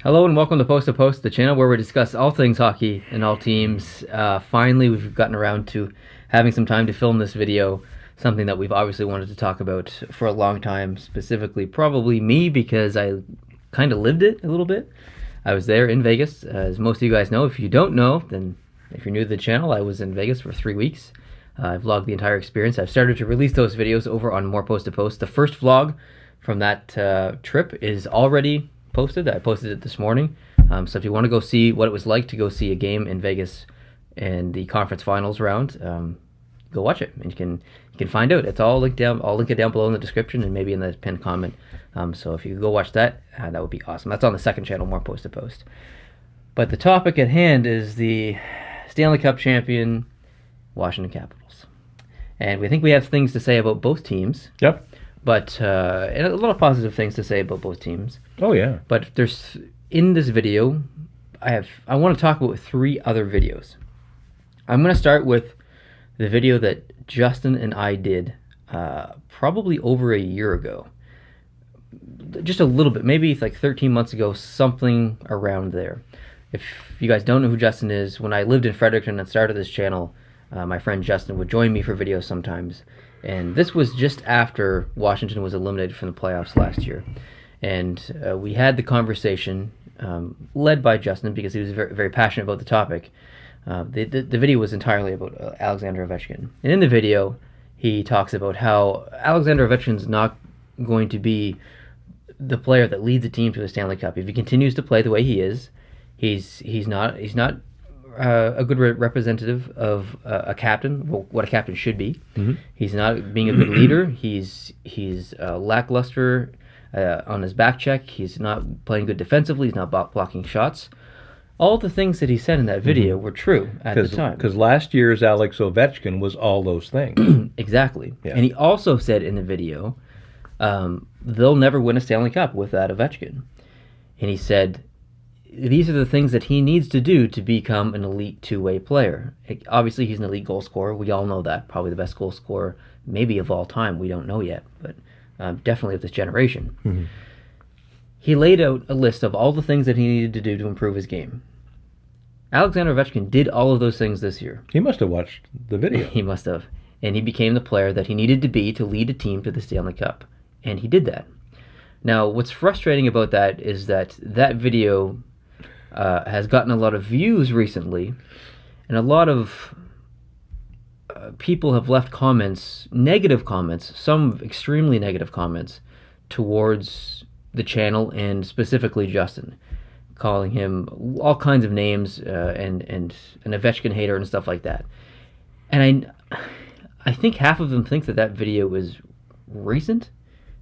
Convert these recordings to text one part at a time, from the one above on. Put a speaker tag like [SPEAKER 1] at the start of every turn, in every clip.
[SPEAKER 1] Hello and welcome to Post, the channel where we discuss all things hockey and all teams. Finally, we've gotten around to having some time to film this video, something that we've obviously wanted to talk about for a long time, specifically probably me because I kind of lived it a little bit. I was there in Vegas, as most of you guys know. If you don't know, then if you're new to the channel, I was in Vegas for 3 weeks. I vlogged the entire experience. I've started to release those videos over on More Post to Post. The first vlog from that trip is already posted. I posted it this morning. So if you want to go see what it was like to go see a game in Vegas in the conference finals round, go watch it, and you can find out. It's all linked down. I'll link it down below in the description and maybe in the pinned comment. So if you could go watch that, that would be awesome. That's on the second channel, More Post to Post. But the topic at hand is the Stanley Cup champion Washington Capitals, and we think we have things to say about both teams.
[SPEAKER 2] Yep.
[SPEAKER 1] But and a lot of positive things to say about both teams.
[SPEAKER 2] Oh yeah.
[SPEAKER 1] But there's in this video, I want to talk about 3 other videos. I'm going to start with the video that Justin and I did probably over a year ago. Just a little bit, maybe like 13 months ago, something around there. If you guys don't know who Justin is, when I lived in Fredericton and started this channel, my friend Justin would join me for videos sometimes. And this was just after Washington was eliminated from the playoffs last year. And we had the conversation led by Justin because he was very, very passionate about the topic. The video was entirely about Alexander Ovechkin. And in the video, he talks about how Alexander Ovechkin's not going to be the player that leads a team to the Stanley Cup. If he continues to play the way he is, he's not a good representative of a captain, what a captain should be. Mm-hmm. He's not being a good leader. He's lackluster on his back check. He's not playing good defensively. He's not blocking shots. All the things that he said in that video were true at the time.
[SPEAKER 2] Because last year's Alex Ovechkin was all those things.
[SPEAKER 1] Exactly.
[SPEAKER 2] Yeah.
[SPEAKER 1] And he also said in the video, they'll never win a Stanley Cup without Ovechkin. And he said, these are the things that he needs to do to become an elite two-way player. Obviously, he's an elite goal scorer. We all know that. Probably the best goal scorer, maybe of all time. We don't know yet, but definitely of this generation. Mm-hmm. He laid out a list of all the things that he needed to do to improve his game. Alexander Ovechkin did all of those things this year.
[SPEAKER 2] He must have watched the video.
[SPEAKER 1] He must have. And he became the player that he needed to be to lead a team to the Stanley Cup. And he did that. Now, what's frustrating about that is that video has gotten a lot of views recently, and a lot of people have left comments, negative comments, some extremely negative comments, towards the channel and specifically Justin, calling him all kinds of names and an Ovechkin hater and stuff like that. And I think half of them think that video is recent,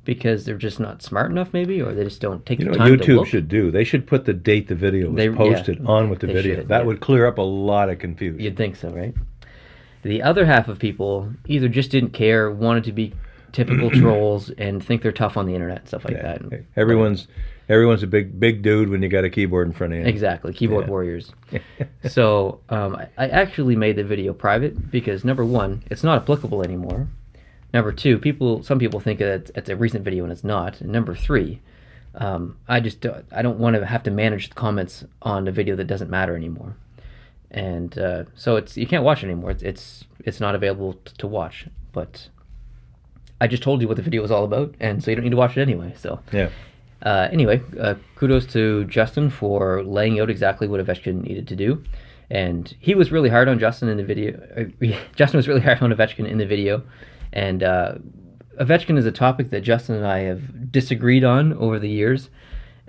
[SPEAKER 1] because they're just not smart enough, maybe, or they just don't take the time
[SPEAKER 2] YouTube
[SPEAKER 1] to look.
[SPEAKER 2] should do. They should put the date the video was posted on with the video. That would clear up a lot of confusion.
[SPEAKER 1] You'd think so, right? The other half of people either just didn't care, wanted to be typical trolls, and think they're tough on the internet and stuff like that.
[SPEAKER 2] Everyone's a big dude when you got a keyboard in front of you.
[SPEAKER 1] Exactly, keyboard warriors. So I actually made the video private because, number one, it's not applicable anymore. Number 2, some people think that it's a recent video and it's not. And number 3, I don't want to have to manage the comments on a video that doesn't matter anymore. And so you can't watch it anymore. It's not available to watch. But I just told you what the video was all about, and so you don't need to watch it anyway. So
[SPEAKER 2] yeah.
[SPEAKER 1] Anyway, kudos to Justin for laying out exactly what Ovechkin needed to do. And he was really hard on Justin in the video. Justin was really hard on Ovechkin in the video. And Ovechkin is a topic that Justin and I have disagreed on over the years.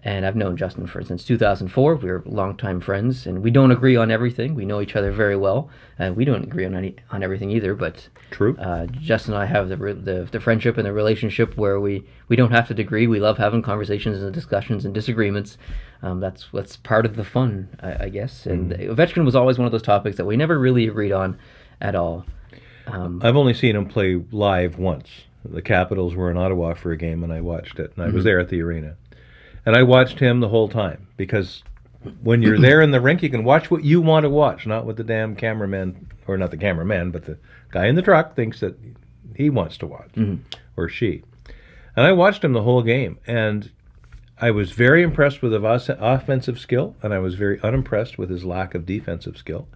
[SPEAKER 1] And I've known Justin since 2004. We're longtime friends, and we don't agree on everything. We know each other very well, and we don't agree on everything either. But
[SPEAKER 2] true.
[SPEAKER 1] Justin and I have the friendship and the relationship where we don't have to agree. We love having conversations and discussions and disagreements. That's part of the fun, I guess. And Ovechkin was always one of those topics that we never really agreed on at all.
[SPEAKER 2] I've only seen him play live once. The Capitals were in Ottawa for a game, and I watched it. And I was there at the arena. And I watched him the whole time, because when you're there in the rink, you can watch what you want to watch, not what the damn cameraman, or not the cameraman, but the guy in the truck thinks that he wants to watch, or she. And I watched him the whole game, and I was very impressed with his offensive skill, and I was very unimpressed with his lack of defensive skill.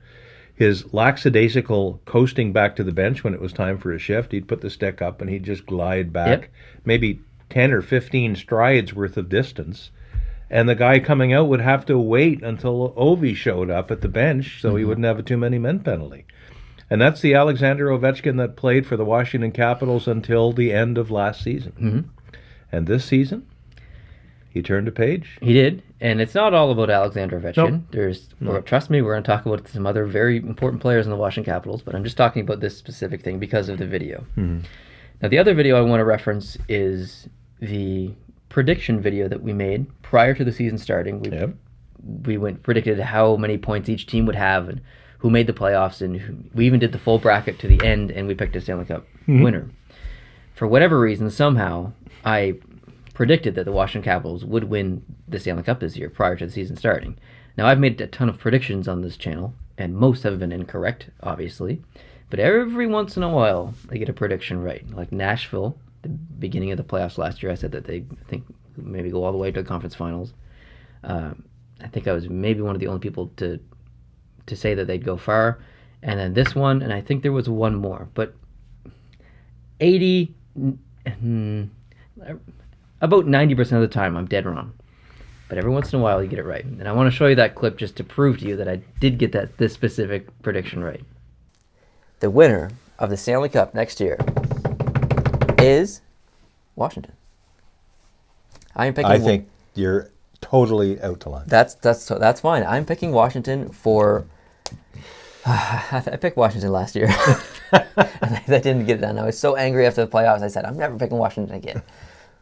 [SPEAKER 2] His lackadaisical coasting back to the bench when it was time for a shift. He'd put the stick up and he'd just glide back, maybe 10 or 15 strides worth of distance. And the guy coming out would have to wait until Ovi showed up at the bench so he wouldn't have a too many men penalty. And that's the Alexander Ovechkin that played for the Washington Capitals until the end of last season. And this season, he turned a page.
[SPEAKER 1] He did, and it's not all about Alexander Ovechkin. Trust me, we're going to talk about some other very important players in the Washington Capitals, but I'm just talking about this specific thing because of the video. Now, the other video I want to reference is the prediction video that we made prior to the season starting. We predicted how many points each team would have and who made the playoffs, and we even did the full bracket to the end, and we picked a Stanley Cup winner. For whatever reason, somehow, I predicted that the Washington Capitals would win the Stanley Cup this year prior to the season starting. Now, I've made a ton of predictions on this channel, and most have been incorrect, obviously. But every once in a while, I get a prediction right. Like Nashville, the beginning of the playoffs last year, I said that they think maybe go all the way to the conference finals. I think I was maybe one of the only people to say that they'd go far. And then this one, and I think there was one more. But about 90% of the time, I'm dead wrong. But every once in a while, you get it right. And I want to show you that clip just to prove to you that I did get this specific prediction right. The winner of the Stanley Cup next year is Washington.
[SPEAKER 2] I think you're totally out to lunch.
[SPEAKER 1] That's fine. I'm picking Washington for... I picked Washington last year. And I didn't get it done. I was so angry after the playoffs. I said, I'm never picking Washington again.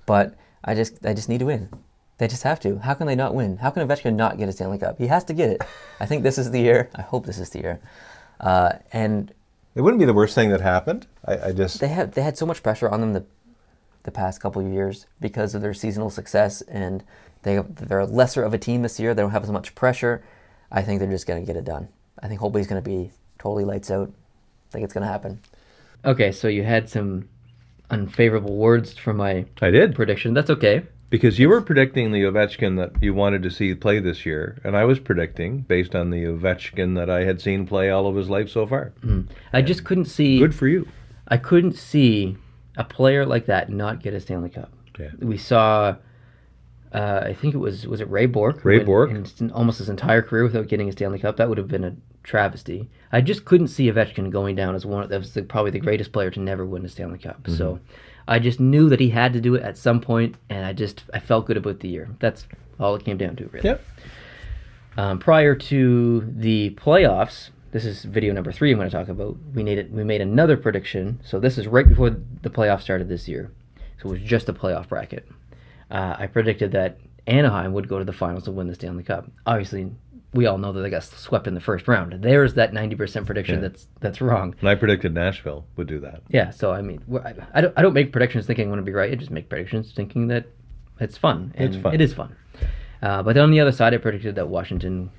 [SPEAKER 1] But I just need to win. They just have to. How can they not win? How can Ovechkin not get a Stanley Cup? He has to get it. I think this is the year. I hope this is the year. And
[SPEAKER 2] it wouldn't be the worst thing that happened.
[SPEAKER 1] They had so much pressure on them the past couple of years because of their seasonal success, and they're lesser of a team this year. They don't have as much pressure. I think they're just going to get it done. I think Holtby's going to be totally lights out. I think it's going to happen. Okay, so you had some unfavorable words from my prediction. That's okay.
[SPEAKER 2] Because you were predicting the Ovechkin that you wanted to see play this year, and I was predicting based on the Ovechkin that I had seen play all of his life so far.
[SPEAKER 1] I just couldn't see...
[SPEAKER 2] Good for you.
[SPEAKER 1] I couldn't see a player like that not get a Stanley Cup.
[SPEAKER 2] Yeah.
[SPEAKER 1] We saw... I think it was it Ray Bourque?
[SPEAKER 2] Ray Bourque.
[SPEAKER 1] In almost his entire career without getting a Stanley Cup. That would have been a travesty. I just couldn't see Ovechkin going down as probably the greatest player to never win a Stanley Cup. So I just knew that he had to do it at some point, and I felt good about the year. That's all it came down to, really.
[SPEAKER 2] Yep.
[SPEAKER 1] Prior to the playoffs, this is video number 3 I'm going to talk about. We made another prediction. So this is right before the playoffs started this year. So it was just a playoff bracket. I predicted that Anaheim would go to the finals and win the Stanley Cup. Obviously, we all know that they got swept in the first round. There's that 90% prediction that's wrong.
[SPEAKER 2] And I predicted Nashville would do that.
[SPEAKER 1] Yeah, so I mean, I don't make predictions thinking I'm going to be right. I just make predictions thinking that it's fun. And
[SPEAKER 2] it's fun.
[SPEAKER 1] It is fun. But then on the other side, I predicted that Washington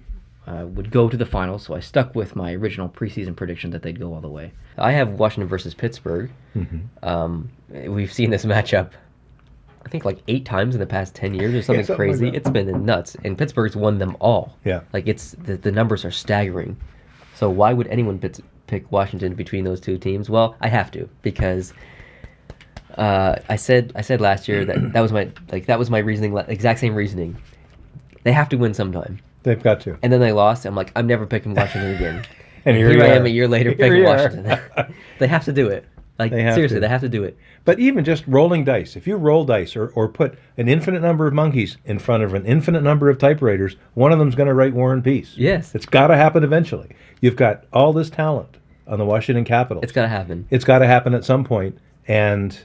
[SPEAKER 1] would go to the finals, so I stuck with my original preseason prediction that they'd go all the way. I have Washington versus Pittsburgh. We've seen this matchup I think like 8 times in the past 10 years or something crazy. Like it's been nuts. And Pittsburgh's won them all.
[SPEAKER 2] Yeah.
[SPEAKER 1] Like it's the numbers are staggering. So why would anyone pick Washington between those two teams? Well, I have to because I said last year that was my reasoning, exact same reasoning. They have to win sometime.
[SPEAKER 2] They've got to.
[SPEAKER 1] And then they lost. I'm like, I'm never picking Washington again.
[SPEAKER 2] And
[SPEAKER 1] here I am a year later picking Washington. They have to do it. Like seriously, they have to do it.
[SPEAKER 2] But even just rolling dice, if you roll dice or put an infinite number of monkeys in front of an infinite number of typewriters, one of them's going to write War and Peace.
[SPEAKER 1] Yes.
[SPEAKER 2] It's got to happen eventually. You've got all this talent on the Washington Capitals.
[SPEAKER 1] It's got to happen.
[SPEAKER 2] It's got to happen at some point. And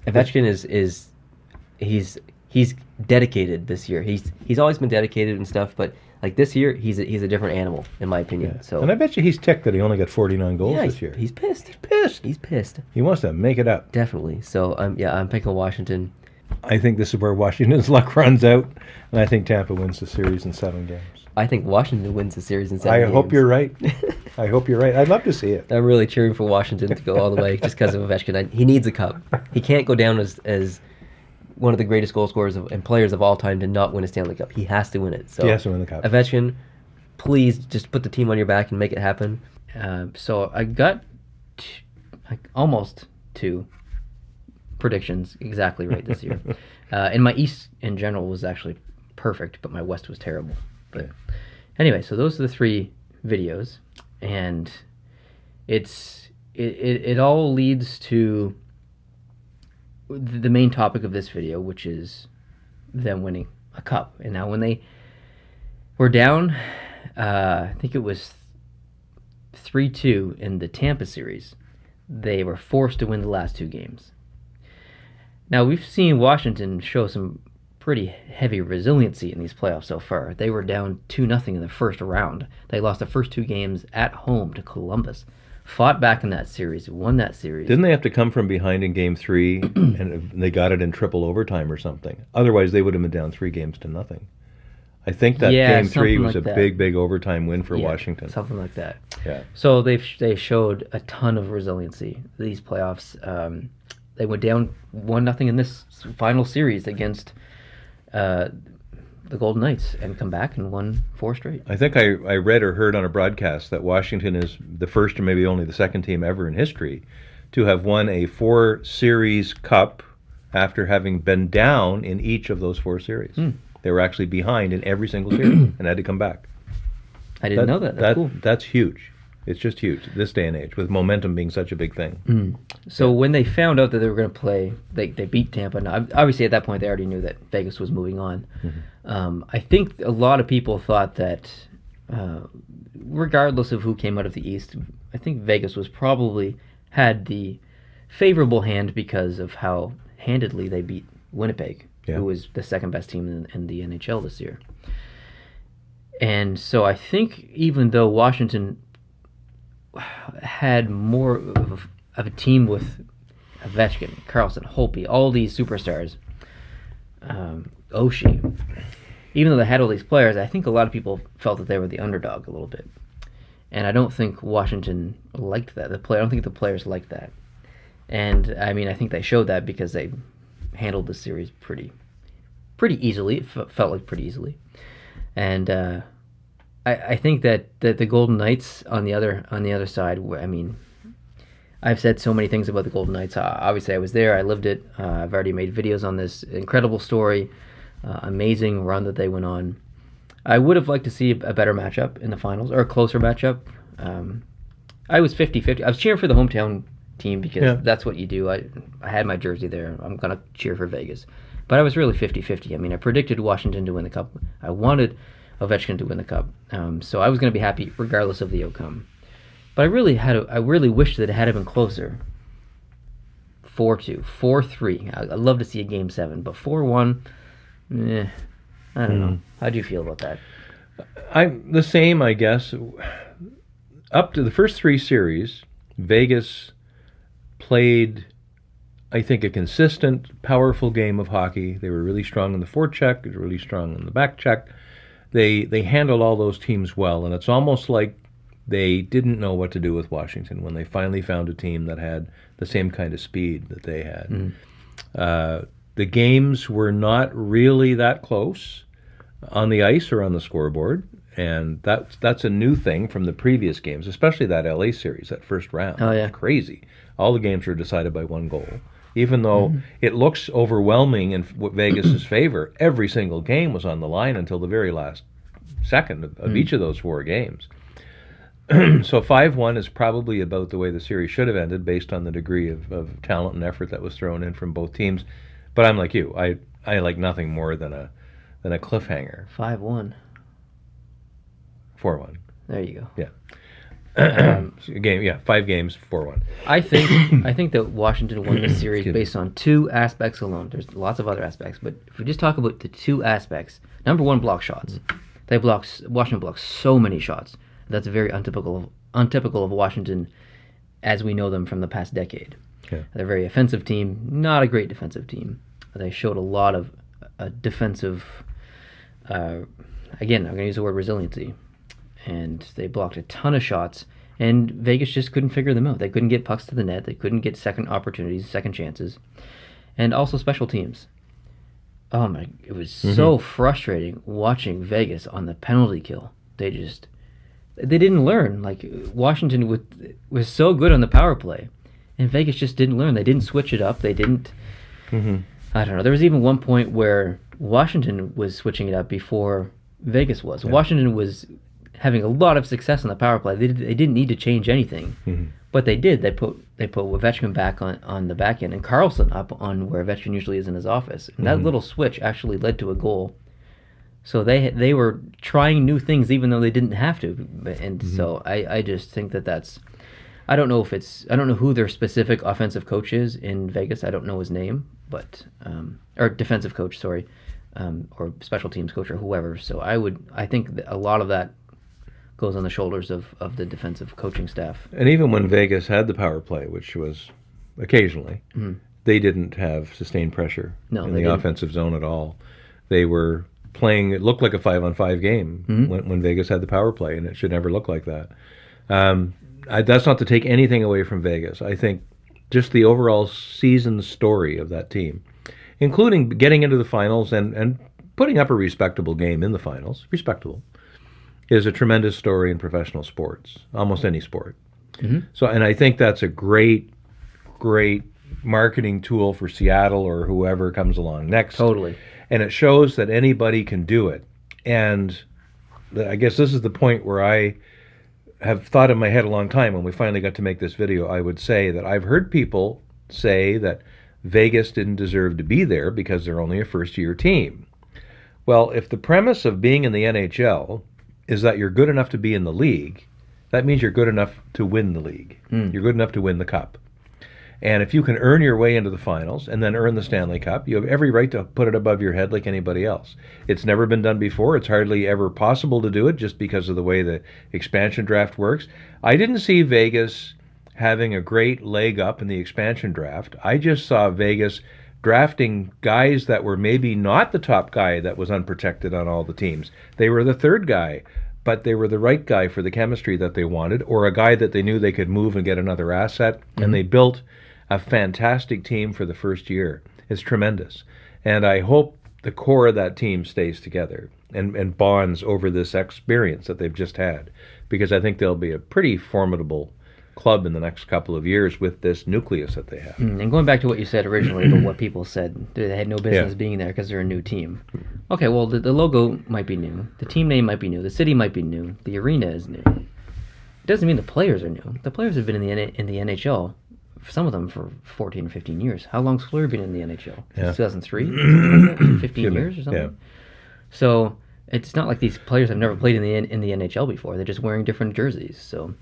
[SPEAKER 1] Ovechkin he's dedicated this year. He's always been dedicated and stuff, but like this year, he's a different animal in my opinion.
[SPEAKER 2] Yeah.
[SPEAKER 1] So,
[SPEAKER 2] and I bet you he's ticked that he only got 49 goals this year.
[SPEAKER 1] He's pissed. He's pissed.
[SPEAKER 2] He wants to make it up.
[SPEAKER 1] Definitely. So I'm picking Washington.
[SPEAKER 2] I think this is where Washington's luck runs out, and I think Tampa wins the series in 7 games.
[SPEAKER 1] I think Washington wins the series in 7 games.
[SPEAKER 2] I hope you're right. I hope you're right. I'd love to see it.
[SPEAKER 1] I'm really cheering for Washington to go all the way just because of Ovechkin. He needs a cup. He can't go down as
[SPEAKER 3] one of the greatest goal scorers and players of all time to not win a Stanley Cup. He has to win it. So
[SPEAKER 2] He has to win the cup.
[SPEAKER 3] Ovechkin, please just put the team on your back and make it happen.
[SPEAKER 1] So I got almost 2 predictions exactly right this year. And my East in general was actually perfect, but my West was terrible. But anyway, so those are the 3 videos, and it all leads to the main topic of this video, which is them winning a cup. And now when they were down, I think it was 3-2 in the Tampa series, they were forced to win the last 2 games. Now, we've seen Washington show some pretty heavy resiliency in these playoffs so far. They were down 2-0 in the first round. They lost the first 2 games at home to Columbus. Fought back in that series, won that series.
[SPEAKER 2] Didn't they have to come from behind in Game 3 and they got it in triple overtime or something? Otherwise, they would have been down 3-0. I think that Game 3 was
[SPEAKER 1] like
[SPEAKER 2] a big overtime win for Washington.
[SPEAKER 1] Something like that.
[SPEAKER 2] Yeah.
[SPEAKER 1] So they showed a ton of resiliency these playoffs. They went down 1-0 in this final series against the Golden Knights and come back and won 4 straight.
[SPEAKER 2] I think I read or heard on a broadcast that Washington is the first or maybe only the second team ever in history to have won a 4-series cup after having been down in each of those 4 series. They were actually behind in every single series and had to come back.
[SPEAKER 1] I didn't know that. That's cool.
[SPEAKER 2] That's huge. It's just huge this day and age, with momentum being such a big thing.
[SPEAKER 1] So when they found out that they were going to play, they beat Tampa. Now, obviously, at that point, they already knew that Vegas was moving on. I think a lot of people thought that, regardless of who came out of the East, I think Vegas was probably had the favorable hand because of how handedly they beat Winnipeg, who was the second best team in the NHL this year. And so I think even though Washington had more of a team with Ovechkin, Carlson, Holtby, all these superstars, Oshie. Even though they had all these players, I think a lot of people felt that they were the underdog a little bit. And I don't think Washington liked that. I don't think the players liked that. And, I mean, I think they showed that because they handled the series pretty easily. It felt like pretty easily. And I think that the Golden Knights on the other side, I mean, I've said so many things about the Golden Knights. Obviously, I was there. I lived it. I've already made videos on this incredible story, amazing run that they went on. I would have liked to see a better matchup in the finals, or a closer matchup. I was 50-50. I was cheering for the hometown team because that's what you do. I had my jersey there. I'm going to cheer for Vegas. But I was really 50-50. I mean, I predicted Washington to win the Cup. I wanted Ovechkin to win the Cup. So I was going to be happy regardless of the outcome. But I really wished that it had been closer. 4-2, 4-3. I'd love to see a Game 7, but 4-1, I don't know. How do you feel about that?
[SPEAKER 2] I'm the same, I guess. Up to the first 3 series, Vegas played, I think, a consistent, powerful game of hockey. They were really strong in the forecheck. They were really strong in the back check. They handled all those teams well, and it's almost like they didn't know what to do with Washington when they finally found a team that had the same kind of speed that they had. The games were not really that close on the ice or on the scoreboard, and that's a new thing from the previous games, especially that LA series, that first round.
[SPEAKER 1] Oh, yeah.
[SPEAKER 2] It's crazy. All the games were decided by 1 goal. Even though it looks overwhelming in Vegas's favor, every single game was on the line until the very last second of each of those 4 games. So 5-1 is probably about the way the series should have ended based on the degree of talent and effort that was thrown in from both teams. But I'm like you. I like nothing more than a cliffhanger.
[SPEAKER 1] 5-1.
[SPEAKER 2] 4-1.
[SPEAKER 1] There you go.
[SPEAKER 2] Yeah. 5 games, 4-1.
[SPEAKER 1] I think that Washington won this series based on 2 aspects alone. There's lots of other aspects, but if we just talk about the 2 aspects, number 1, block shots. Washington blocks so many shots. That's very untypical of Washington as we know them from the past decade.
[SPEAKER 2] Yeah.
[SPEAKER 1] They're a very offensive team, not a great defensive team. They showed a lot of defensive, again, I'm going to use the word resiliency. And they blocked a ton of shots, and Vegas just couldn't figure them out. They couldn't get pucks to the net. They couldn't get second opportunities, second chances, and also special teams. Oh my! It was so frustrating watching Vegas on the penalty kill. They didn't learn. Like Washington was so good on the power play, and Vegas just didn't learn. They didn't switch it up. They didn't. I don't know. There was even one point where Washington was switching it up before Vegas was. Washington was having a lot of success on the power play. They didn't need to change anything, but they did. They put Ovechkin back on the back end and Carlson up on where Ovechkin usually is in his office. And that little switch actually led to a goal. So they were trying new things even though they didn't have to. And so I just think that's. I don't know who their specific offensive coach is in Vegas. I don't know his name, but or defensive coach, sorry, or special teams coach or whoever. So I think that a lot of that goes on the shoulders of the defensive coaching staff.
[SPEAKER 2] And even when Vegas had the power play, which was occasionally, they didn't have sustained pressure in the offensive zone at all. They were playing, it looked like a 5-on-5 game when Vegas had the power play, and it should never look like that. That's not to take anything away from Vegas. I think just the overall season story of that team, including getting into the finals and putting up a respectable game in the finals, is a tremendous story in professional sports, almost any sport. So, and I think that's a great marketing tool for Seattle or whoever comes along next.
[SPEAKER 1] Totally.
[SPEAKER 2] And it shows that anybody can do it. And I guess this is the point where I have thought in my head a long time. When we finally got to make this video, I would say that I've heard people say that Vegas didn't deserve to be there because they're only a first-year team. Well, if the premise of being in the NHL is that you're good enough to be in the league, that means you're good enough to win the league. You're good enough to win the cup. And if you can earn your way into the finals and then earn the Stanley Cup, you have every right to put it above your head like anybody else. It's never been done before. It's hardly ever possible to do it just because of the way the expansion draft works. I didn't see Vegas having a great leg up in the expansion draft. I just saw Vegas drafting guys that were maybe not the top guy that was unprotected on all the teams. They were the third guy, but they were the right guy for the chemistry that they wanted, or a guy that they knew they could move and get another asset, and they built a fantastic team for the first year. It's tremendous. And I hope the core of that team stays together and bonds over this experience that they've just had, because I think they'll be a pretty formidable club in the next couple of years with this nucleus that they have.
[SPEAKER 1] And going back to what you said originally about what people said, they had no business being there because they're a new team. Okay, well, the logo might be new. The team name might be new. The city might be new. The arena is new. It doesn't mean the players are new. The players have been in the NHL, some of them for 14 or 15 years. How long's Fleury been in the NHL? Since 2003? 15 years or something? Yeah. So it's not like these players have never played in the NHL before. They're just wearing different jerseys. So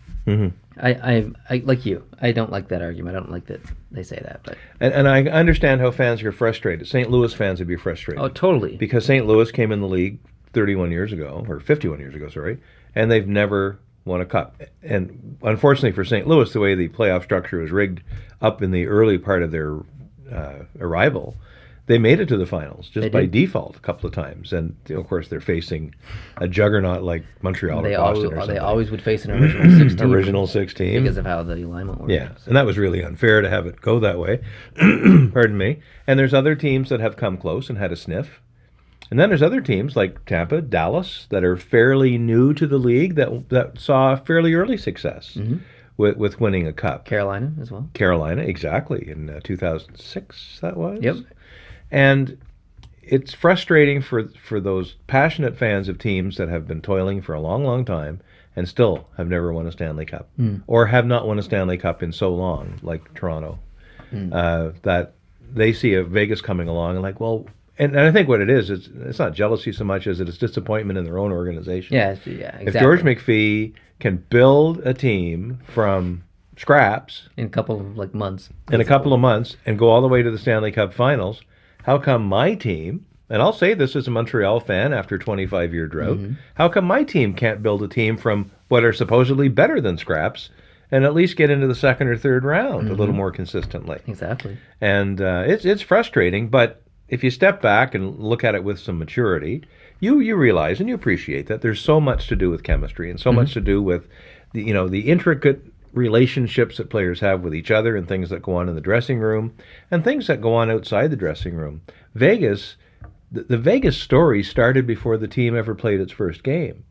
[SPEAKER 1] I like you. I don't like that argument. I don't like that they say that. But
[SPEAKER 2] and I understand how fans are frustrated. St. Louis fans would be frustrated.
[SPEAKER 1] Oh, totally.
[SPEAKER 2] Because St. Louis came in the league 31 years ago, or 51 years ago, sorry, and they've never won a cup. And unfortunately for St. Louis, the way the playoff structure was rigged up in the early part of their arrival, they made it to the finals just by default a couple of times. And of course, they're facing a juggernaut like Montreal or Boston or something.
[SPEAKER 1] They always would face an original 6 team.
[SPEAKER 2] Original 6 team.
[SPEAKER 1] Because of how the alignment works.
[SPEAKER 2] Yeah, and that was really unfair to have it go that way. Pardon me. And there's other teams that have come close and had a sniff. And then there's other teams like Tampa, Dallas, that are fairly new to the league that saw fairly early success with winning a cup.
[SPEAKER 1] Carolina as well.
[SPEAKER 2] Carolina, exactly, in 2006 that was.
[SPEAKER 1] Yep.
[SPEAKER 2] And it's frustrating for those passionate fans of teams that have been toiling for a long, long time and still have never won a Stanley Cup, or have not won a Stanley Cup in so long, like Toronto, that they see a Vegas coming along and like, well. And I think what it is, it's not jealousy so much as it's disappointment in their own organization.
[SPEAKER 1] Yeah, exactly.
[SPEAKER 2] If George McPhee can build a team from scraps
[SPEAKER 1] in a couple of months,
[SPEAKER 2] and go all the way to the Stanley Cup Finals, how come my team, and I'll say this as a Montreal fan after a 25-year drought, how come my team can't build a team from what are supposedly better than scraps and at least get into the second or third round a little more consistently?
[SPEAKER 1] Exactly.
[SPEAKER 2] And it's frustrating, but if you step back and look at it with some maturity, you realize and you appreciate that there's so much to do with chemistry and so much to do with the intricate relationships that players have with each other and things that go on in the dressing room and things that go on outside the dressing room. Vegas the Vegas story started before the team ever played its first game,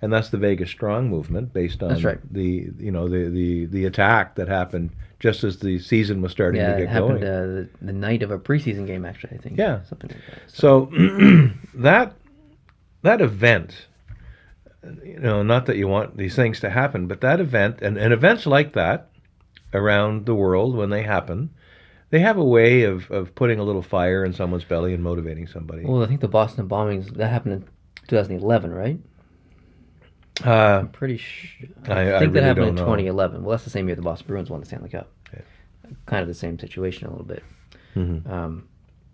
[SPEAKER 2] and that's the Vegas Strong movement, based on
[SPEAKER 1] That's right.
[SPEAKER 2] the attack that happened just as the season was starting
[SPEAKER 1] Yeah,
[SPEAKER 2] to
[SPEAKER 1] it
[SPEAKER 2] get
[SPEAKER 1] happened
[SPEAKER 2] going.
[SPEAKER 1] the night of a preseason game, actually, I think.
[SPEAKER 2] Yeah.
[SPEAKER 1] Something like that.
[SPEAKER 2] So that event, not that you want these things to happen, but that event and events like that around the world, when they happen, they have a way of putting a little fire in someone's belly and motivating somebody.
[SPEAKER 1] Well, I think the Boston bombings, that happened in 2011, right?
[SPEAKER 2] Uh,
[SPEAKER 1] I'm pretty sure.
[SPEAKER 2] I
[SPEAKER 1] I think that
[SPEAKER 2] really
[SPEAKER 1] happened
[SPEAKER 2] don't
[SPEAKER 1] in
[SPEAKER 2] know.
[SPEAKER 1] 2011. Well, that's the same year the Boston Bruins won the Stanley Cup.
[SPEAKER 2] Yeah.
[SPEAKER 1] Kind of the same situation a little bit.
[SPEAKER 2] Mhm.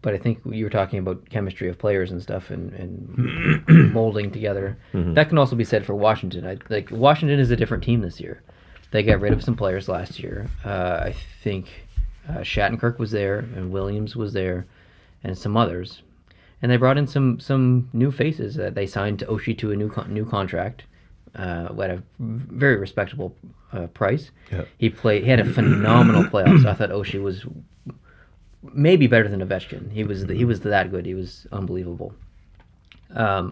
[SPEAKER 1] But I think you were talking about chemistry of players and stuff and molding together. That can also be said for Washington. Washington is a different team this year. They got rid of some players last year. I think Shattenkirk was there and Williams was there and some others. And they brought in some new faces. They signed Oshie to a new contract at a very respectable price.
[SPEAKER 2] Yeah.
[SPEAKER 1] He had a phenomenal playoffs. I thought Oshie was maybe better than Ovechkin. He was that good. He was unbelievable.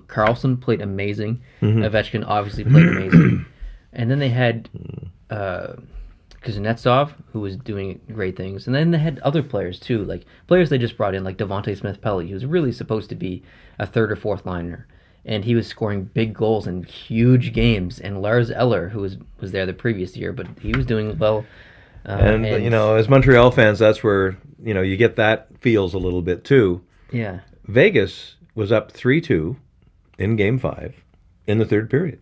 [SPEAKER 1] Carlson played amazing. Ovechkin obviously played amazing. And then they had Kuznetsov, who was doing great things. And then they had other players too, like players they just brought in, like Devontae Smith-Pelly, who was really supposed to be a third or fourth liner. And he was scoring big goals in huge games. And Lars Eller, who was there the previous year, but he was doing well.
[SPEAKER 2] And as Montreal fans, that's where you get that feels a little bit too.
[SPEAKER 1] Yeah.
[SPEAKER 2] Vegas was up 3-2 in Game 5 in the third period,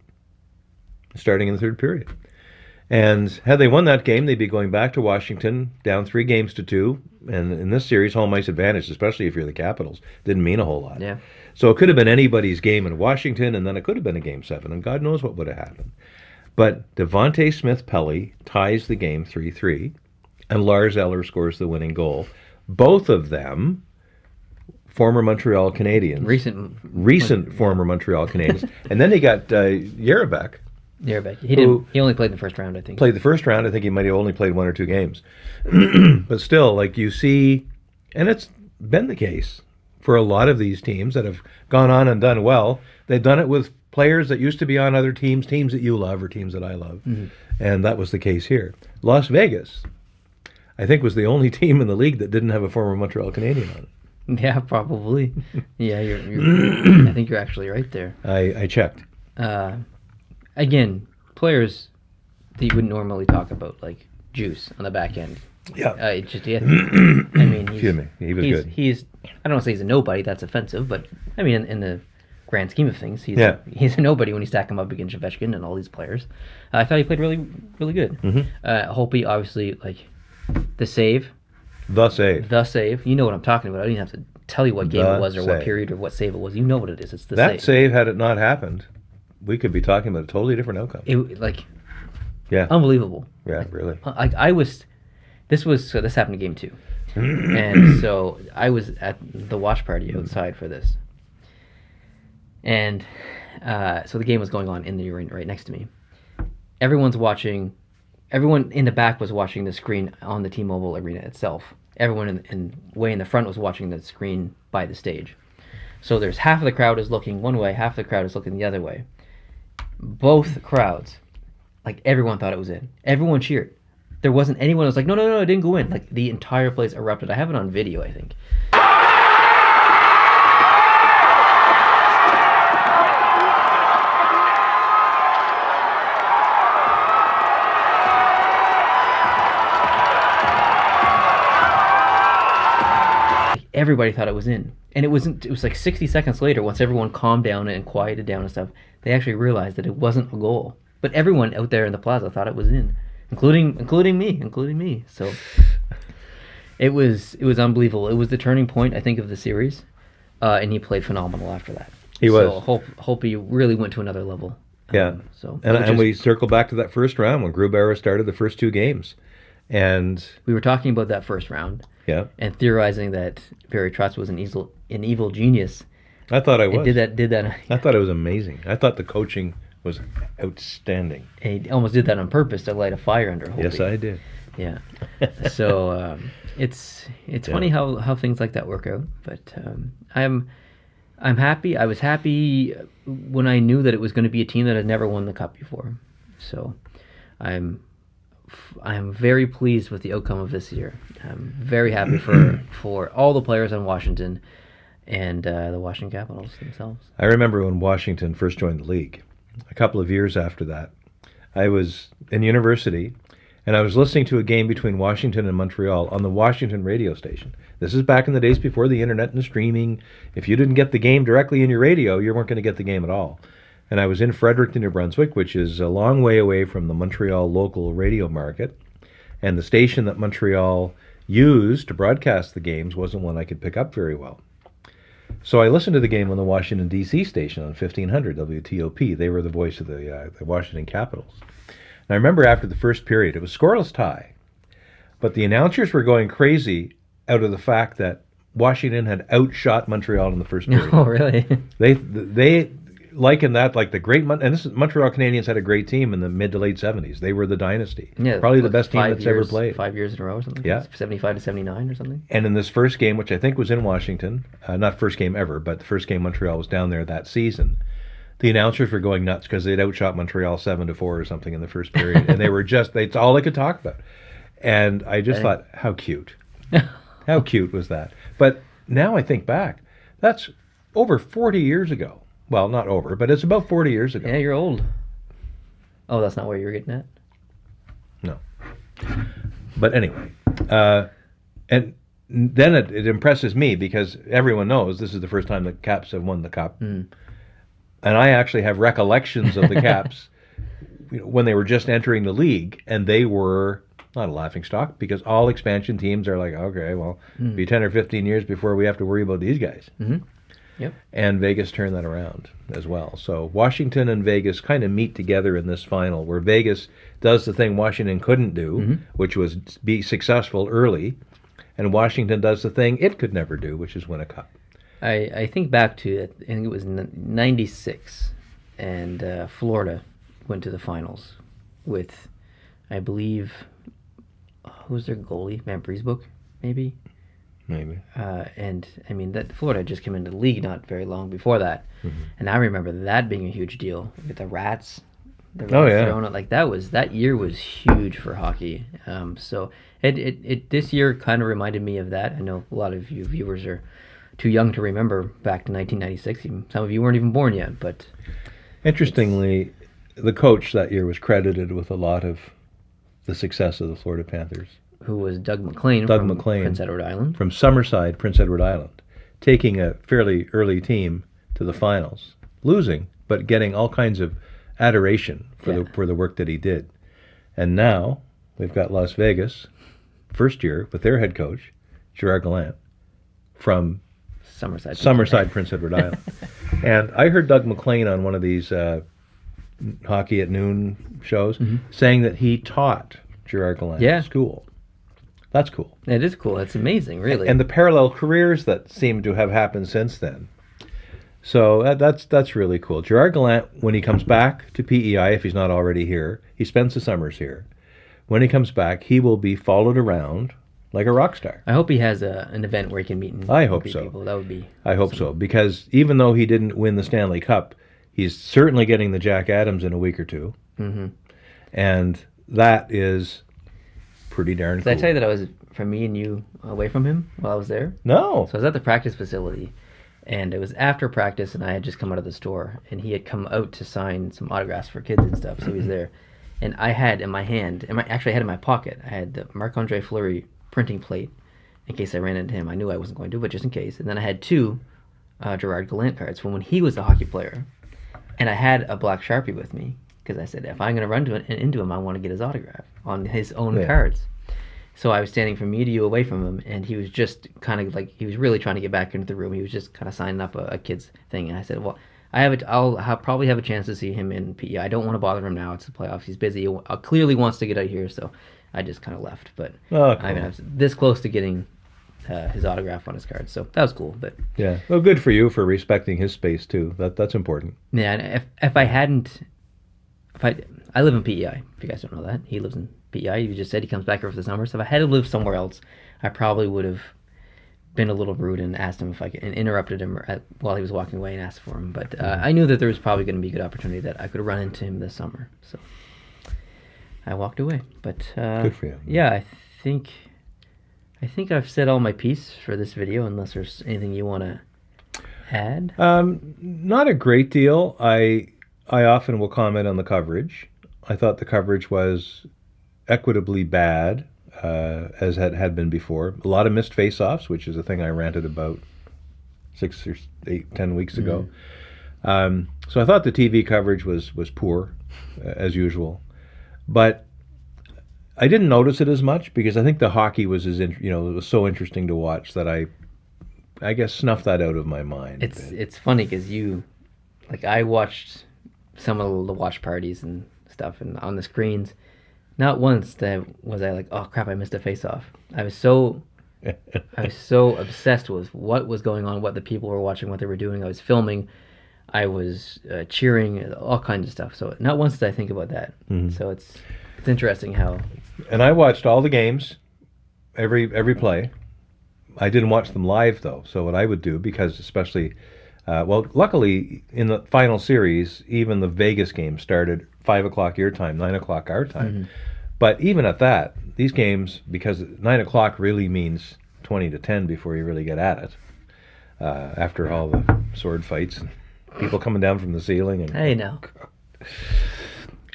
[SPEAKER 2] starting in the third period. And had they won that game, they'd be going back to Washington, down 3-2. And in this series, home ice advantage, especially if you're the Capitals, didn't mean a whole lot.
[SPEAKER 1] Yeah.
[SPEAKER 2] So it could have been anybody's game in Washington, and then it could have been a Game 7, and God knows what would have happened. But Devontae Smith-Pelly ties the game 3-3, and Lars Eller scores the winning goal. Both of them former Montreal Canadiens. Recent former Montreal Canadiens. And then they got Yarabek.
[SPEAKER 1] Yarabek. He only played in the first round, I think.
[SPEAKER 2] Played the first round. I think he might have only played 1 or 2 games. But still, like you see, and it's been the case for a lot of these teams that have gone on and done well. They've done it with players that used to be on other teams that you love or teams that I love. Mm-hmm. And that was the case here. Las Vegas, I think, was the only team in the league that didn't have a former Montreal Canadien on it.
[SPEAKER 1] Yeah, probably. Yeah, you're I think you're actually right there.
[SPEAKER 2] I checked.
[SPEAKER 1] Again, players that you wouldn't normally talk about, like Juice on the back end.
[SPEAKER 2] Yeah.
[SPEAKER 1] I mean,
[SPEAKER 2] excuse me. He was good.
[SPEAKER 1] I don't want to say he's a nobody. That's offensive, but I mean, in the grand scheme of things, he's a nobody when you stack him up against Ovechkin and all these players. I thought he played really, really good. Mm-hmm. Holtby, obviously, like the save.
[SPEAKER 2] The save.
[SPEAKER 1] You know what I'm talking about. I don't even have to tell you what game it was or what period or what save it was. You know what it is. It's the save.
[SPEAKER 2] That save, had it not happened, we could be talking about a totally different outcome.
[SPEAKER 1] Unbelievable.
[SPEAKER 2] Yeah, really.
[SPEAKER 1] This happened in game 2. And so I was at the watch party outside for this. And so the game was going on in the arena right next to me. Everyone in the back was watching the screen on the T-Mobile arena itself. Everyone way in the front was watching the screen by the stage. So there's half of the crowd is looking one way, half the crowd is looking the other way. Both crowds, like everyone thought it was in. Everyone cheered. There wasn't anyone who was like, no, it didn't go in. Like the entire place erupted. I have it on video, I think. Everybody thought it was in. And it was like 60 seconds later, once everyone calmed down and quieted down and stuff, they actually realized that it wasn't a goal. But everyone out there in the plaza thought it was in, including me. So it was unbelievable. It was the turning point, I think, of the series. And he played phenomenal after that.
[SPEAKER 2] He was.
[SPEAKER 1] So hope he really went to another level.
[SPEAKER 2] Yeah. And we circle back to that first round when Grubauer started the first 2 games. And
[SPEAKER 1] we were talking about that first round.
[SPEAKER 2] Yeah.
[SPEAKER 1] And theorizing that Barry Trotz was an evil genius.
[SPEAKER 2] I thought I was.
[SPEAKER 1] Did that.
[SPEAKER 2] I thought it was amazing. I thought the coaching was outstanding.
[SPEAKER 1] And he almost did that on purpose to light a fire under Holtby.
[SPEAKER 2] Yes, I did.
[SPEAKER 1] Yeah. So it's funny how things like that work out. But I'm happy. I was happy when I knew that it was going to be a team that had never won the cup before. So I'm very pleased with the outcome of this year. I'm very happy for all the players on Washington and the Washington Capitals themselves.
[SPEAKER 2] I remember when Washington first joined the league. A couple of years after that, I was in university, and I was listening to a game between Washington and Montreal on the Washington radio station. This is back in the days before the internet and the streaming. If you didn't get the game directly in your radio, you weren't going to get the game at all. And I was in Fredericton, New Brunswick, which is a long way away from the Montreal local radio market. And the station that Montreal used to broadcast the games wasn't one I could pick up very well. So I listened to the game on the Washington, D.C. station on 1500 WTOP. They were the voice of the Washington Capitals. And I remember after the first period, it was scoreless tie. But the announcers were going crazy out of the fact that Washington had outshot Montreal in the first period.
[SPEAKER 1] Oh, really?
[SPEAKER 2] They likened that like the great and this is, Montreal Canadiens had a great team in the mid to late 70s. They were the dynasty.
[SPEAKER 1] Yeah,
[SPEAKER 2] probably the best team that's ever played.
[SPEAKER 1] 5 years in a row or something.
[SPEAKER 2] Yeah,
[SPEAKER 1] 75 to 79 or something.
[SPEAKER 2] And in this first game, which I think was in Washington, not first game ever, but the first game Montreal was down there that season. The announcers were going nuts because they'd outshot Montreal 7-4 or something in the first period, and they were that's all they could talk about. And I just thought, how cute. How cute was that? But now I think back, that's over 40 years ago. Well, not over, but it's about 40 years ago.
[SPEAKER 1] Yeah, you're old. Oh, that's not where you were getting at?
[SPEAKER 2] No. But anyway, and then it impresses me because everyone knows this is the first time the Caps have won the Cup. Mm. And I actually have recollections of the Caps when they were just entering the league, and they were not a laughingstock because all expansion teams are like, okay, well, it'll be 10 or 15 years before we have to worry about these guys.
[SPEAKER 1] Mm-hmm. Yep.
[SPEAKER 2] And Vegas turned that around as well. So Washington and Vegas kind of meet together in this final where Vegas does the thing Washington couldn't do, which was be successful early, and Washington does the thing it could never do, which is win a cup.
[SPEAKER 1] I think back to, I think it was 96, and Florida went to the finals with, I believe, who was their goalie? Van Briesbroek, maybe?
[SPEAKER 2] Maybe.
[SPEAKER 1] And I mean, that Florida had just come into the league not very long before that, and I remember that being a huge deal with the Rats. The Rats throwing it, like that year was huge for hockey. So it this year kind of reminded me of that. I know a lot of you viewers are too young to remember back to 1996. Some of you weren't even born yet, but
[SPEAKER 2] interestingly, the coach that year was credited with a lot of the success of the Florida Panthers.
[SPEAKER 1] Who was Doug MacLean from Prince Edward Island.
[SPEAKER 2] From Summerside, Prince Edward Island, taking a fairly early team to the finals, losing, but getting all kinds of adoration for the work that he did. And now we've got Las Vegas, first year, with their head coach, Gerard Gallant, from Summerside, Prince Edward Island. And I heard Doug MacLean on one of these Hockey at Noon shows saying that he taught Gerard Gallant at school. That's cool.
[SPEAKER 1] It is cool. It's amazing, really.
[SPEAKER 2] And the parallel careers that seem to have happened since then. So that's really cool. Gerard Gallant, when he comes back to PEI, if he's not already here, he spends the summers here. When he comes back, he will be followed around like a rock star.
[SPEAKER 1] I hope he has an event where he can meet and
[SPEAKER 2] I hope so.
[SPEAKER 1] People. That would be
[SPEAKER 2] I hope so, because even though he didn't win the Stanley Cup, he's certainly getting the Jack Adams in a week or two. Mm-hmm. And that is pretty darn cool.
[SPEAKER 1] Did I tell you that I was, from me and you, away from him while I was there?
[SPEAKER 2] No.
[SPEAKER 1] So I was at the practice facility, and it was after practice, and I had just come out of the store, and he had come out to sign some autographs for kids and stuff, so he was there. And I had in my hand, actually I had in my pocket, I had the Marc-Andre Fleury printing plate in case I ran into him. I knew I wasn't going to, but just in case. And then I had two Gerard Gallant cards from when he was a hockey player. And I had a black Sharpie with me, because I said, if I'm going to run into him, I want to get his autograph on his own cards. So I was standing from me to you away from him, and he was just kind of like, he was really trying to get back into the room. He was just kind of signing up a kid's thing. And I said, well, I'll probably have a chance to see him in PEI. I don't want to bother him now. It's the playoffs. He's busy. He clearly wants to get out of here, so I just kind of left. But cool. I mean, I was this close to getting his autograph on his card, so that was cool. But
[SPEAKER 2] yeah, well, good for you for respecting his space too. That's important.
[SPEAKER 1] Yeah, and if I live in PEI. If you guys don't know that, he lives in PEI. You just said he comes back here for the summer. So if I had to live somewhere else, I probably would have been a little rude and asked him if I could, and interrupted him while he was walking away and asked for him. But I knew that there was probably going to be a good opportunity that I could run into him this summer. So I walked away. But
[SPEAKER 2] Good for you.
[SPEAKER 1] Yeah, I think I've said all my piece for this video, unless there's anything you want to add.
[SPEAKER 2] Not a great deal. I often will comment on the coverage. I thought the coverage was equitably bad, as had been before. A lot of missed face-offs, which is a thing I ranted about 6 or 8, 10 weeks ago. So I thought the TV coverage was poor, as usual. But I didn't notice it as much because I think the hockey was it was so interesting to watch that I guess snuffed that out of my mind.
[SPEAKER 1] It's funny because I watched some of the watch parties and stuff, and on the screens, not once was I like, oh crap, I missed a face-off. I was so obsessed with what was going on, what the people were watching, what they were doing. I was filming, I was cheering, all kinds of stuff. So not once did I think about that. So it's interesting how.
[SPEAKER 2] And I watched all the games, every play. I didn't watch them live though. So what I would do, because especially, luckily in the final series, even the Vegas game started 5 o'clock your time, 9 o'clock our time. But even at that, these games, because 9 o'clock really means 20 to 10 before you really get at it. After all the sword fights and people coming down from the ceiling. And
[SPEAKER 1] Hey, no.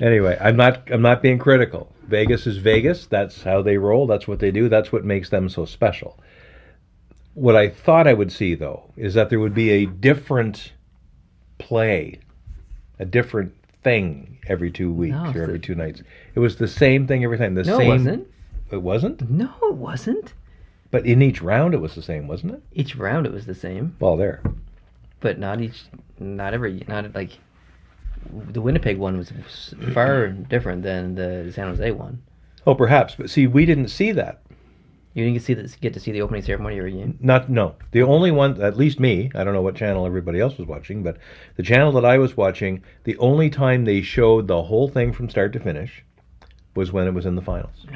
[SPEAKER 2] Anyway, I'm not being critical. Vegas is Vegas. That's how they roll. That's what they do. That's what makes them so special. What I thought I would see, though, is that there would be a different play, a different thing every 2 weeks or every 2 nights. It was the same thing every time.
[SPEAKER 1] No, it wasn't.
[SPEAKER 2] It wasn't?
[SPEAKER 1] No, it wasn't.
[SPEAKER 2] But in each round it was the same, wasn't it?
[SPEAKER 1] Each round it was the same.
[SPEAKER 2] Well, there.
[SPEAKER 1] But not like the Winnipeg one was far different than the San Jose one.
[SPEAKER 2] Oh, perhaps. But see, we didn't see that.
[SPEAKER 1] You didn't get to see the opening ceremony or a game?
[SPEAKER 2] No. The only one, at least me, I don't know what channel everybody else was watching, but the channel that I was watching, the only time they showed the whole thing from start to finish was when it was in the finals.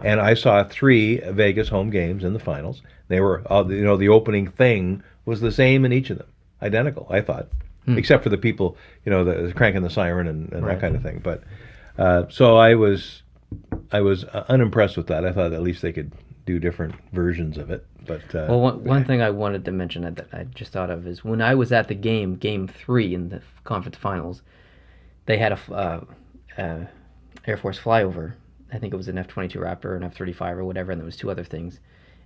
[SPEAKER 2] And I saw 3 Vegas home games in the finals. They were, the opening thing was the same in each of them. Identical, I thought. Except for the people, the cranking the siren and that kind of thing. But so I was unimpressed with that. I thought at least they could do different versions of it. But
[SPEAKER 1] one thing I wanted to mention that I just thought of is when I was at the game 3 in the conference finals, they had a Air Force flyover. I think it was an F-22 Raptor, an F-35 or whatever, and there was 2 other things.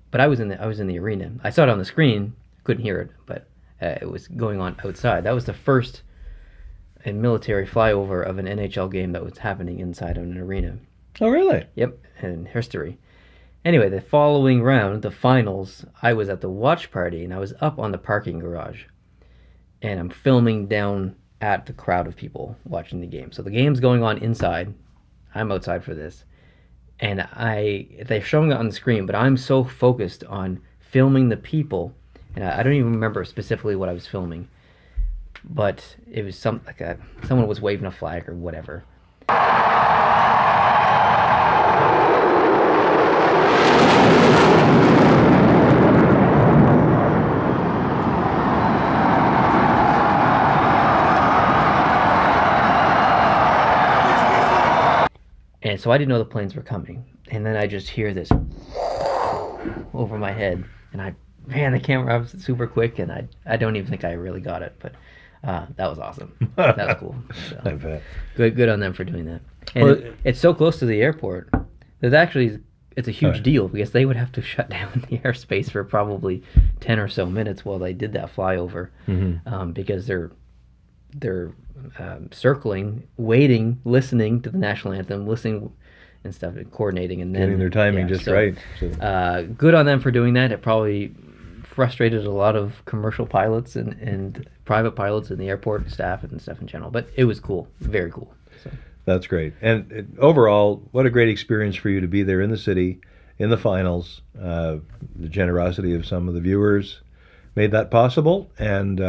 [SPEAKER 1] But I was in the arena. I saw it on the screen, couldn't hear it, but it was going on outside. That was the first military flyover of an NHL game that was happening inside of an arena.
[SPEAKER 2] Oh, really?
[SPEAKER 1] Yep, in history. Anyway, the following round, the finals, I was at the watch party, and I was up on the parking garage. And I'm filming down at the crowd of people watching the game. So the game's going on inside. I'm outside for this. And they're showing it on the screen, but I'm so focused on filming the people, and I don't even remember specifically what I was filming. But it was someone was waving a flag or whatever. And so I didn't know the planes were coming. And then I just hear this over my head. And I ran the camera up super quick, and I don't even think I really got it. But that was awesome. That was cool. So,
[SPEAKER 2] I bet.
[SPEAKER 1] Good on them for doing that. And it's so close to the airport. It's a huge deal because they would have to shut down the airspace for probably 10 or so minutes while they did that flyover, because they're circling, waiting, listening to the national anthem, listening and stuff, and coordinating, and then
[SPEAKER 2] getting their timing just right. So.
[SPEAKER 1] Good on them for doing that. It probably frustrated a lot of commercial pilots and private pilots and the airport staff and stuff in general, but it was cool, very cool. So.
[SPEAKER 2] That's great. And overall, what a great experience for you to be there in the city, in the finals. The generosity of some of the viewers made that possible, and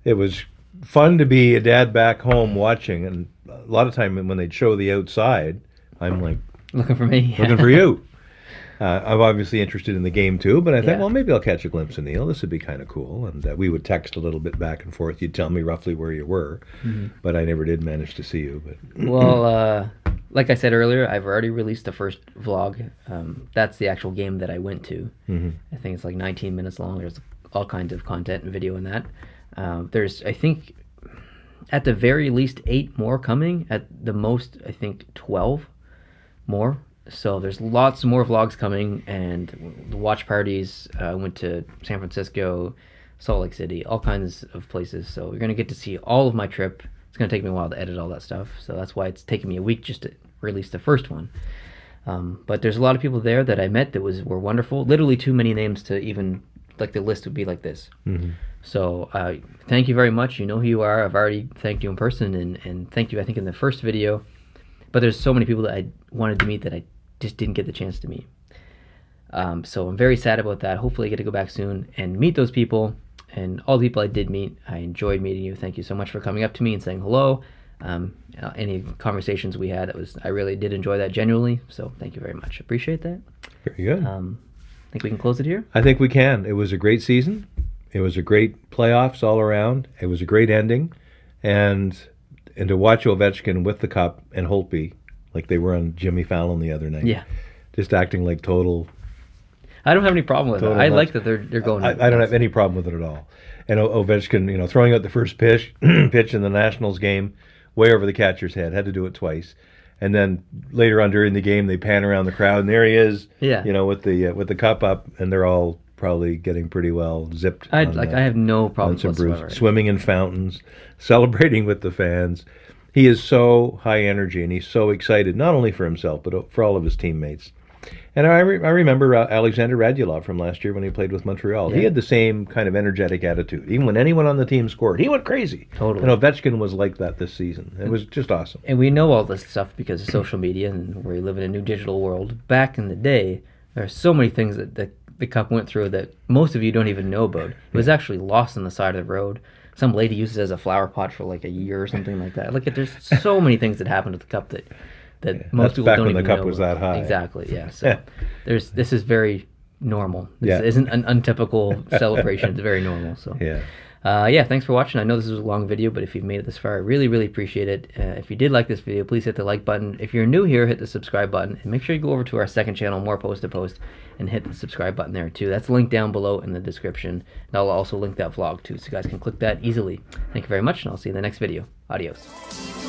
[SPEAKER 2] it was fun to be a dad back home watching. And a lot of time when they'd show the outside, I'm like,
[SPEAKER 1] looking for me,
[SPEAKER 2] looking for you. I'm obviously interested in the game too, but I thought,
[SPEAKER 1] Yeah.
[SPEAKER 2] well, maybe I'll catch a glimpse of Neil. This would be kind of cool. And we would text a little bit back and forth. You'd tell me roughly where you were, but I never did manage to see you. But
[SPEAKER 1] Well, like I said earlier, I've already released the first vlog. That's the actual game that I went to. I think it's like 19 minutes long. There's all kinds of content and video in that. There's, I think, at the very least 8 more coming. At the most, I think 12 more. So there's lots more vlogs coming, and the watch parties. I went to San Francisco, Salt Lake City, all kinds of places. So you're gonna get to see all of my trip. It's gonna take me a while to edit all that stuff. So that's why it's taken me a week just to release the first one. But there's a lot of people there that I met that were wonderful. Literally too many names to even, like, the list would be like this. So thank you very much. You know who you are. I've already thanked you in person, and thank you, I think, in the first video. But there's so many people that I wanted to meet that I just didn't get the chance to meet. So I'm very sad about that. Hopefully I get to go back soon and meet those people. And all the people I did meet, I enjoyed meeting you. Thank you so much for coming up to me and saying hello. Any conversations we had, I really did enjoy that genuinely. So thank you very much. Appreciate that.
[SPEAKER 2] very good.
[SPEAKER 1] I think we can close it here.
[SPEAKER 2] I think we can. It was a great season. It was a great playoffs all around. It was a great ending. And to watch Ovechkin with the cup and Holtby, like they were on Jimmy Fallon the other night.
[SPEAKER 1] Yeah.
[SPEAKER 2] Just acting like total.
[SPEAKER 1] I don't have any problem with it.
[SPEAKER 2] Total
[SPEAKER 1] I
[SPEAKER 2] nuts.
[SPEAKER 1] like that they're going.
[SPEAKER 2] I don't have any problem with it at all. And Ovechkin, throwing out the first pitch in the Nationals game, way over the catcher's head, had to do it twice. And then later on during the game, they pan around the crowd, and there he is.
[SPEAKER 1] Yeah.
[SPEAKER 2] With the cup up, and they're all probably getting pretty well zipped.
[SPEAKER 1] I
[SPEAKER 2] on,
[SPEAKER 1] have no
[SPEAKER 2] on
[SPEAKER 1] problem
[SPEAKER 2] some
[SPEAKER 1] whatsoever.
[SPEAKER 2] bruises, swimming in fountains, celebrating with the fans. He is so high energy, and he's so excited, not only for himself, but for all of his teammates. And I remember Alexander Radulov from last year when he played with Montreal. He
[SPEAKER 1] Yeah.
[SPEAKER 2] had the same kind of energetic attitude. Even when anyone on the team scored, he went crazy.
[SPEAKER 1] Totally.
[SPEAKER 2] And Ovechkin was like that this season. It was just awesome.
[SPEAKER 1] And we know all this stuff because of social media and we live in a new digital world. Back in the day, there are so many things that the Cup went through that most of you don't even know about. It was actually lost on the side of the road. Some lady used it as a flower pot for like a year or something like that. There's so many things that happened with the Cup that most
[SPEAKER 2] That's
[SPEAKER 1] people
[SPEAKER 2] back
[SPEAKER 1] don't
[SPEAKER 2] when the
[SPEAKER 1] even
[SPEAKER 2] Cup
[SPEAKER 1] know
[SPEAKER 2] was
[SPEAKER 1] about.
[SPEAKER 2] that high.
[SPEAKER 1] Exactly, yeah. So this is very normal. This
[SPEAKER 2] Yeah.
[SPEAKER 1] isn't an untypical celebration. It's very normal. So
[SPEAKER 2] Yeah.
[SPEAKER 1] thanks for watching. I know this was a long video, but if you've made it this far, I really, really appreciate it. If you did like this video, please hit the like button. If you're new here, hit the subscribe button. And make sure you go over to our second channel, More Post to Post, and hit the subscribe button there too. That's linked down below in the description. And I'll also link that vlog too, so you guys can click that easily. Thank you very much, and I'll see you in the next video. Adios.